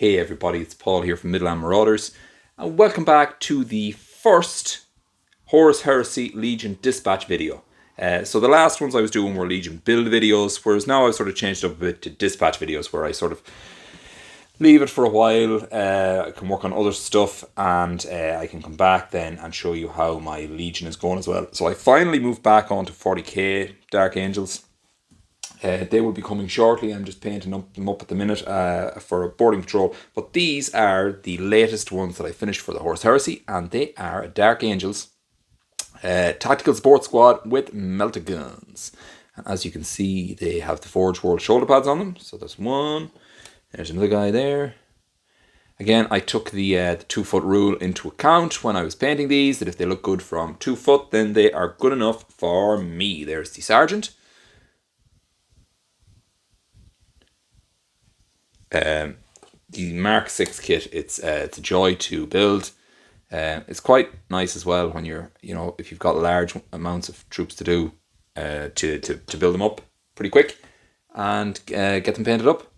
Hey everybody, it's Paul here from Midland Marauders, and welcome back to the first Horus Heresy Legion Dispatch video. So the last ones I was doing were Legion build videos, whereas now I've sort of changed up a bit to dispatch videos, where I sort of leave it for a while, I can work on other stuff, and I can come back then and show you how my Legion is going as well. So I finally moved back on to 40k Dark Angels. They will be coming shortly. I'm just painting them up at the minute for a boarding patrol. But these are the latest ones that I finished for the Horus Heresy, and they are Dark Angels Tactical Support Squad with melta guns. And as you can see, they have the Forge World shoulder pads on them. So there's one. There's another guy there. Again, I took the 2 foot rule into account when I was painting these, that if they look good from 2 foot, then they are good enough for me. There's the Sergeant. The Mark 6 kit, it's a joy to build. It's quite nice as well when you're, if you've got large amounts of troops to do, to build them up pretty quick and get them painted up.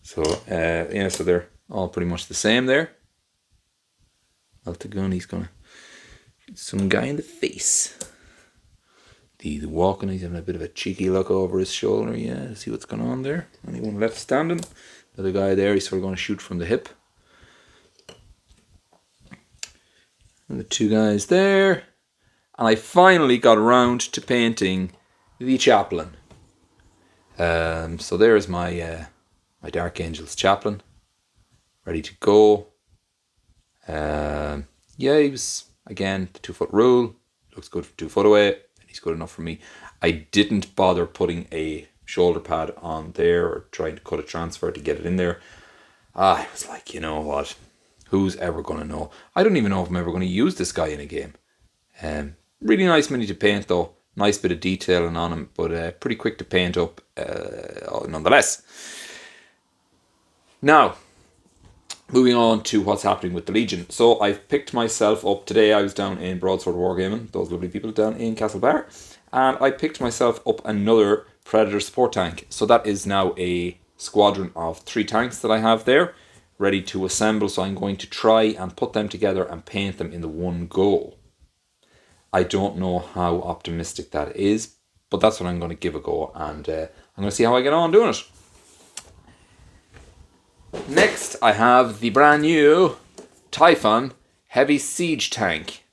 So so they're all pretty much the same there. Melta gun, he's gonna shoot some guy in the face. The walking, he's having a bit of a cheeky look over his shoulder, yeah, see what's going on there. Anyone left standing? Another guy there, he's sort of going to shoot from the hip. And the 2 guys there. And I finally got around to painting the Chaplain. So there's my my Dark Angels Chaplain, ready to go. Yeah, he was, again, the 2 foot rule, looks good for 2 foot away. He's good enough for me. I didn't bother putting a shoulder pad on there or trying to cut a transfer to get it in there. I was like, you know what? Who's ever going to know? I don't even know if I'm ever going to use this guy in a game. Really nice mini to paint though. Nice bit of detailing on him, but pretty quick to paint up nonetheless. Now, moving on to what's happening with the Legion. So I've picked myself up today. I was down in Broadsword Wargaming, those lovely people down in Castlebar, and I picked myself up another Predator support tank. So that is now a squadron of 3 tanks that I have there, ready to assemble. So I'm going to try and put them together and paint them in the one go. I don't know how optimistic that is, but that's what I'm going to give a go, and I'm going to see how I get on doing it. Next, I have the brand new Typhon Heavy Siege Tank.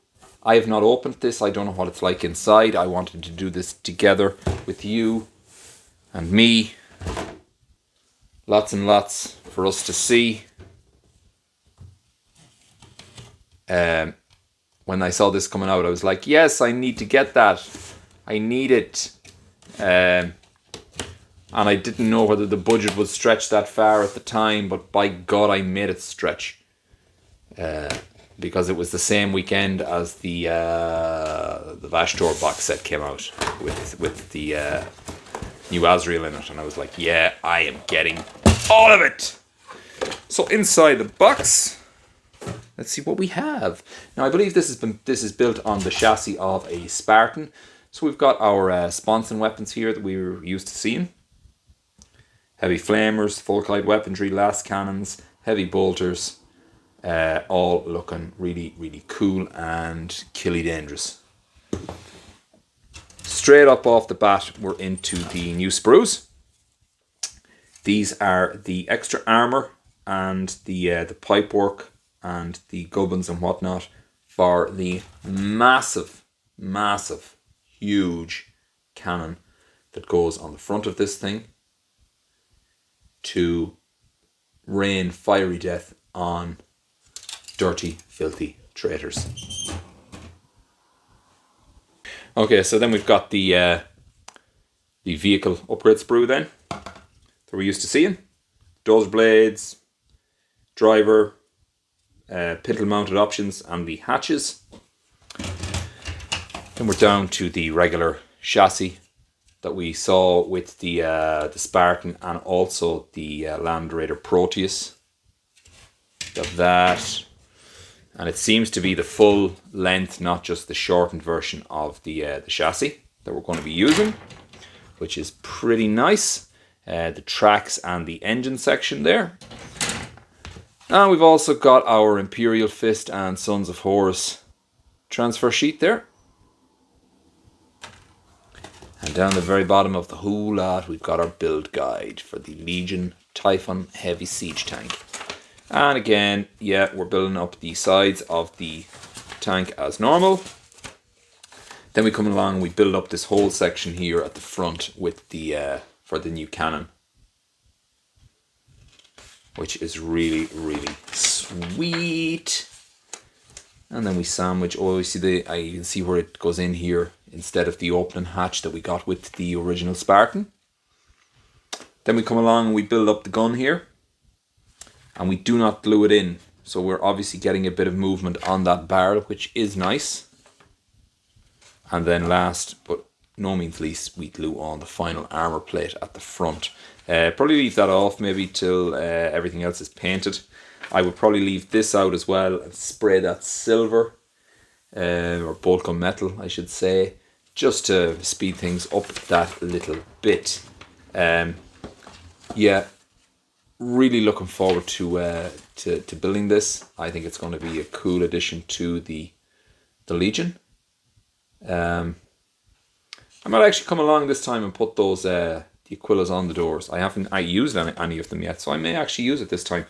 I have not opened this. I don't know what it's like inside. I wanted to do this together with you and me. Lots and lots for us to see. When I saw this coming out, I was like, yes, I need to get that. I need it. And I didn't know whether the budget would stretch that far at the time, but by God, I made it stretch. Because it was the same weekend as the Vashtor box set came out with the new Azrael in it, and I was like, yeah, I am getting all of it. So inside the box, let's see what we have. Now I believe this is built on the chassis of a Spartan. So we've got our sponson weapons here that we were used to seeing. Heavy flamers, full kite weaponry, last cannons, heavy bolters, all looking really, really cool and killy dangerous. Straight up off the bat, we're into the new sprues. These are the extra armor and the pipework and the gubbins and whatnot for the massive, massive, huge cannon that goes on the front of this thing to rain fiery death on dirty, filthy traitors. Okay, so then we've got the vehicle upgrade sprue then that we're used to seeing. Dozer blades, driver, pintle mounted options, and the hatches. Then we're down to the regular chassis that we saw with the Spartan and also the Land Raider Proteus. Got that, and it seems to be the full length, not just the shortened version of the chassis that we're going to be using, which is pretty nice. the tracks and the engine section there. And we've also got our Imperial Fist and Sons of Horus transfer sheet there. And down the very bottom of the whole lot, we've got our build guide for the Legion Typhon Heavy Siege Tank. And again, yeah, we're building up the sides of the tank as normal. Then we come along and we build up this whole section here at the front with the for the new cannon, which is really, really sweet. And then we sandwich. Oh, you see you can see where it goes in here instead of the opening hatch that we got with the original Spartan. Then we come along and we build up the gun here, and we do not glue it in. So we're obviously getting a bit of movement on that barrel, which is nice. And then last, but no means least, we glue on the final armor plate at the front. Probably leave that off maybe till everything else is painted. I would probably leave this out as well and spray that silver, or Bolcom metal I should say, just to speed things up that little bit. Yeah, really looking forward to building this. I think it's going to be a cool addition to the Legion. I might actually come along this time and put those the Aquillas on the doors. I haven't used any of them yet, so I may actually use it this time.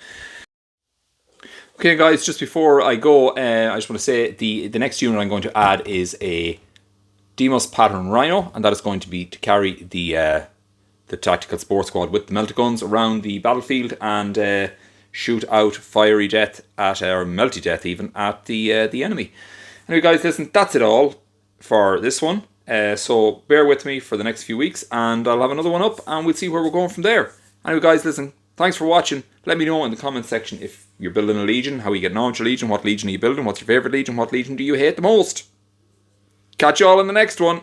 Okay guys, just before I go, I just want to say the next unit I'm going to add is a Demos Pattern Rhino, and that is going to be to carry the Tactical Support Squad with the melter guns around the battlefield and shoot out fiery death at, or melty death even, at the enemy. Anyway guys, listen, that's it all for this one. So bear with me for the next few weeks and I'll have another one up and we'll see where we're going from there. Anyway guys, listen, thanks for watching. Let me know in the comment section if you're building a Legion, how you getting on with your Legion, what Legion are you building, what's your favourite Legion, what Legion do you hate the most. Catch you all in the next one.